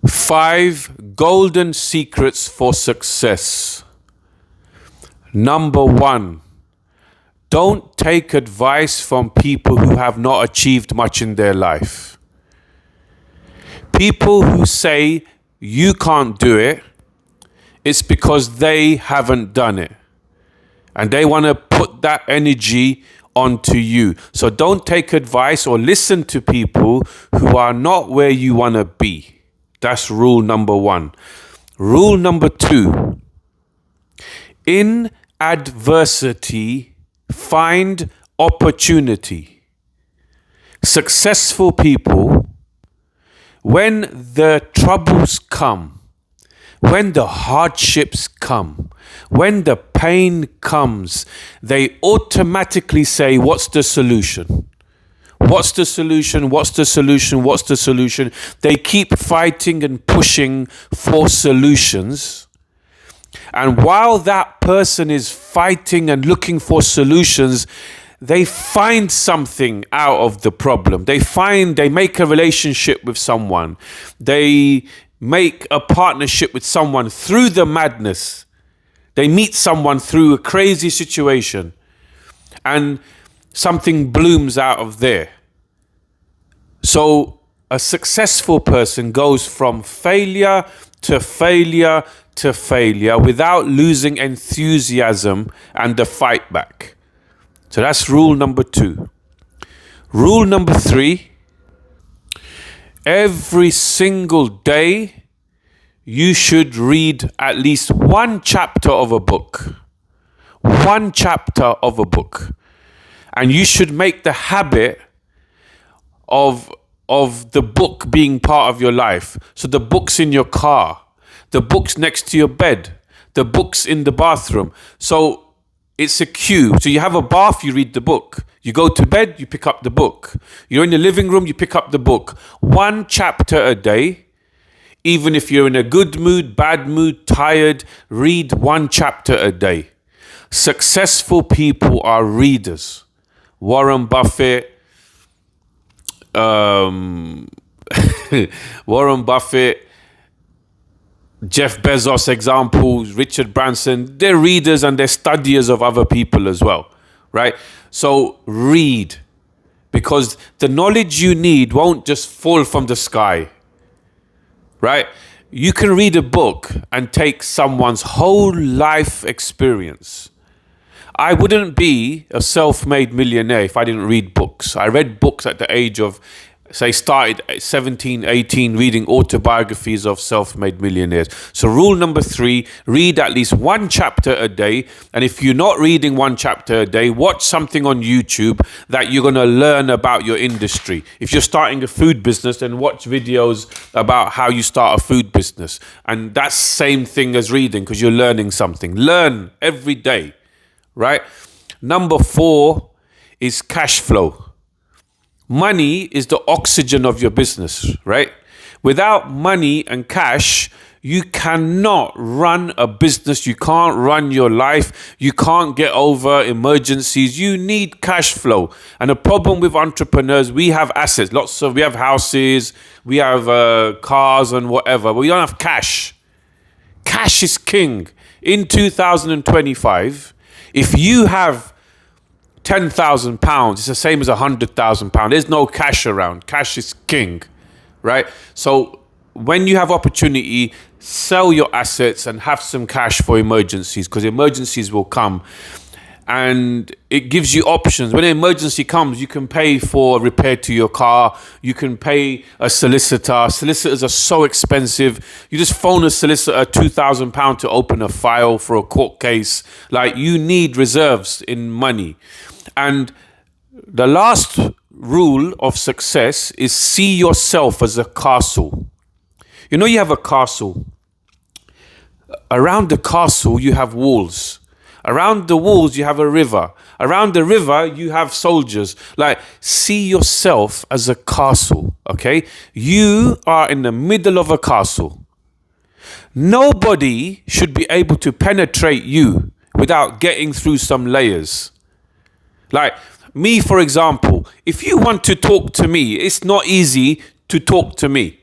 5 golden secrets for success. Number 1, don't take advice from people who have not achieved much in their life. People who say you can't do it, it's because they haven't done it. And they want to put that energy onto you. So don't take advice or listen to people who are not where you want to be. That's rule number 1. Rule number 2, in adversity, find opportunity. Successful people, when the troubles come, when the hardships come, when the pain comes, they automatically say, what's the solution? What's the solution? What's the solution? What's the solution? They keep fighting and pushing for solutions. And while that person is fighting and looking for solutions, they find something out of the problem. They make a relationship with someone. They make a partnership with someone through the madness. They meet someone through a crazy situation. And something blooms out of there. So a successful person goes from failure to failure to failure without losing enthusiasm and the fight back. So that's rule number 2. Rule number 3, every single day you should read at least 1 chapter of a book. 1 chapter of a book. And you should make the habit of the book being part of your life. So the book's in your car, the book's next to your bed, the book's in the bathroom. So it's a cue. So you have a bath, you read the book. You go to bed, you pick up the book. You're in the living room, you pick up the book. 1 chapter a day. Even if you're in a good mood, bad mood, tired, read 1 chapter a day. Successful people are readers. Warren Buffett, Jeff Bezos examples, Richard Branson, they're readers and they're studiers of other people as well, right? So read, because the knowledge you need won't just fall from the sky, right? You can read a book and take someone's whole life experience. I wouldn't be a self-made millionaire if I didn't read books. I read books at the age of, say, started at 17, 18, reading autobiographies of self-made millionaires. So rule number 3, read at least 1 chapter a day. And if you're not reading 1 chapter a day, watch something on YouTube that you're going to learn about your industry. If you're starting a food business, then watch videos about how you start a food business. And that's the same thing as reading, because you're learning something. Learn every day, right? Number 4 is cash flow. Money is the oxygen of your business, right? Without money and cash, you cannot run a business. You can't run your life. You can't get over emergencies. You need cash flow. And the problem with entrepreneurs, we have assets. We have houses, we have cars and whatever, but we don't have cash. Cash is king. In 2025, if you have £10,000, it's the same as £100,000. There's no cash around. Cash is king, right? So when you have opportunity, sell your assets and have some cash for emergencies, because emergencies will come. And it gives you options. When an emergency comes, you can pay for a repair to your car. You can pay a solicitor. Solicitors are so expensive. You just phone a solicitor £2,000 to open a file for a court case. Like, you need reserves in money. And the last rule of success is see yourself as a castle. You know, you have a castle. Around the castle, you have walls. Around the walls, you have a river. Around the river, you have soldiers. Like, see yourself as a castle, okay? You are in the middle of a castle. Nobody should be able to penetrate you without getting through some layers. Like, me, for example, if you want to talk to me, it's not easy to talk to me.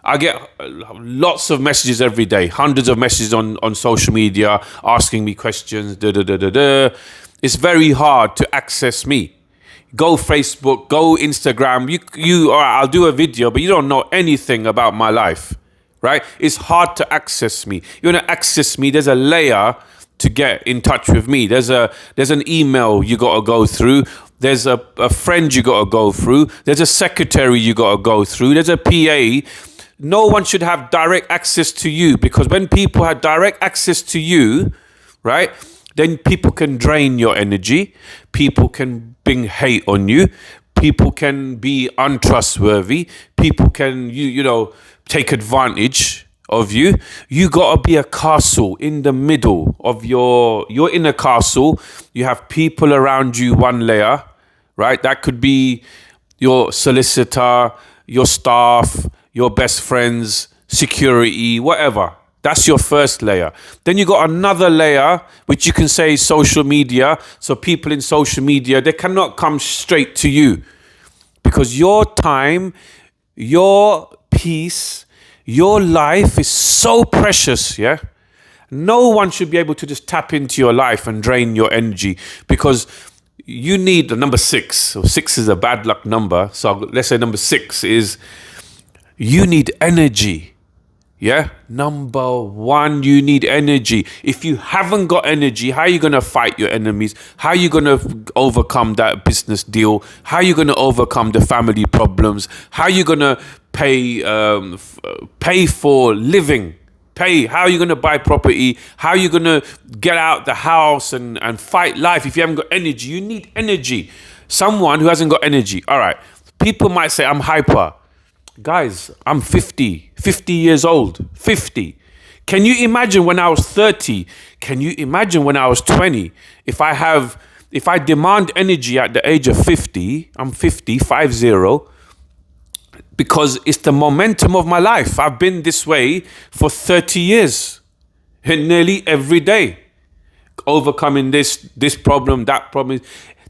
I get lots of messages every day, hundreds of messages on social media asking me questions. It's very hard to access me. Go Facebook, go Instagram. You. All right, I'll do a video, but you don't know anything about my life, right? It's hard to access me. You want to access me? There's a layer to get in touch with me. There's an email you got to go through. There's a friend you got to go through. There's a secretary you got to go through. There's a PA. No one should have direct access to you, because when people have direct access to you, right, then people can drain your energy. People can bring hate on you. People can be untrustworthy. People can, take advantage of you. You gotta be a castle in the middle of you're in a castle. You have people around you, one layer, right? That could be your solicitor, your staff, your best friends, security, whatever. That's your first layer. Then you got another layer, which you can say is social media. So people in social media, they cannot come straight to you, because your time, your peace, your life is so precious, yeah? No one should be able to just tap into your life and drain your energy, because you need the number 6. So 6 is a bad luck number. So let's say number 6 is you need energy. Yeah, number 1, you need energy. If you haven't got energy, how are you going to fight your enemies? How are you going to overcome that business deal? How are you going to overcome the family problems? How are you going to pay for living? How are you going to buy property? How are you going to get out the house and fight life? If you haven't got energy, you need energy. Someone who hasn't got energy. All right, people might say I'm hyper. Guys, I'm 50 years old, 50. Can you imagine when I was 30? Can you imagine when I was 20? If I demand energy at the age of 50, I'm 50, because it's the momentum of my life. I've been this way for 30 years, and nearly every day, overcoming this problem, that problem.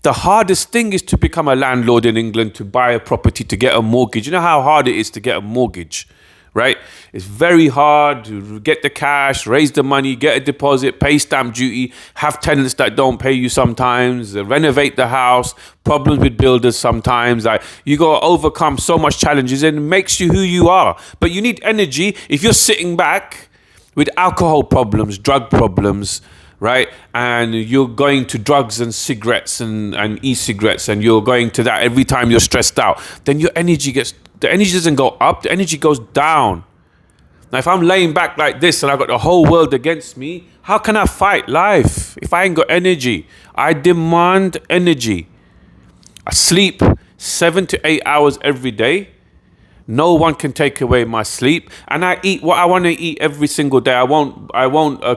The hardest thing is to become a landlord in England, to buy a property, to get a mortgage. You know how hard it is to get a mortgage, right? It's very hard to get the cash, raise the money, get a deposit, pay stamp duty, have tenants that don't pay you sometimes, renovate the house, problems with builders sometimes. Like, you got to overcome so much challenges, and it makes you who you are. But you need energy. If you're sitting back with alcohol problems, drug problems, right, and you're going to drugs and cigarettes and e-cigarettes, and you're going to that every time you're stressed out, then the energy doesn't go up, the energy goes down. Now, if I'm laying back like this and I've got the whole world against me, how can I fight life if I ain't got energy? I demand energy. I sleep 7 to 8 hours every day. No one can take away my sleep, and I eat what I want to eat every single day. I won't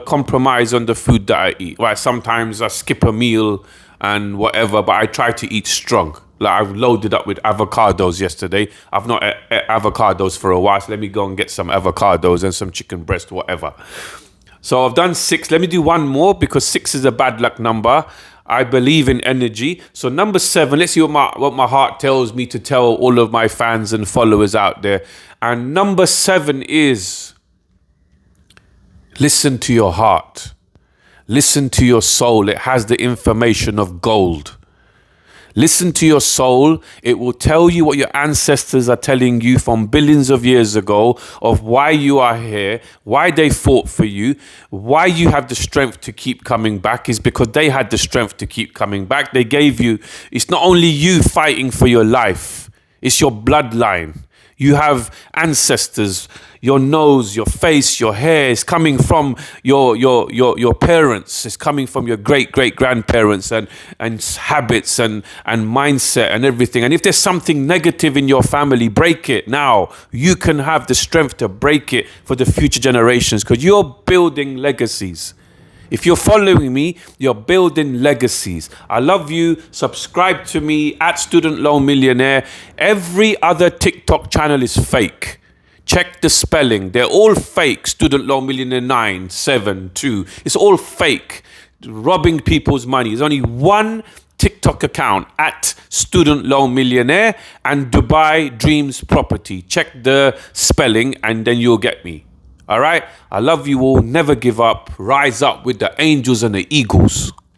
compromise on the food that I eat. Right? Sometimes I skip a meal and whatever, but I try to eat strong. Like, I've loaded up with avocados yesterday. I've not ate avocados for a while, so let me go and get some avocados and some chicken breast, whatever. So I've done 6. Let me do one more, because 6 is a bad luck number. I believe in energy. So number 7, let's see what my heart tells me to tell all of my fans and followers out there. And number 7 is listen to your heart. Listen to your soul. It has the information of gold. Listen to your soul. It will tell you what your ancestors are telling you from billions of years ago, of why you are here, why they fought for you, why you have the strength to keep coming back is because they had the strength to keep coming back. They gave you, it's not only you fighting for your life, it's your bloodline. You have ancestors. Your nose, your face, your hair is coming from your parents. It's coming from your great-great-grandparents and habits and mindset and everything. And if there's something negative in your family, break it now. You can have the strength to break it for the future generations, because you're building legacies. If you're following me, you're building legacies. I love you. Subscribe to me at Student Loan Millionaire. Every other TikTok channel is fake. Check the spelling. They're all fake. Student Loan Millionaire 972. It's all fake. Robbing people's money. There's only one TikTok account at Student Loan Millionaire and Dubai Dreams Property. Check the spelling and then you'll get me. All right? I love you all. Never give up. Rise up with the angels and the eagles.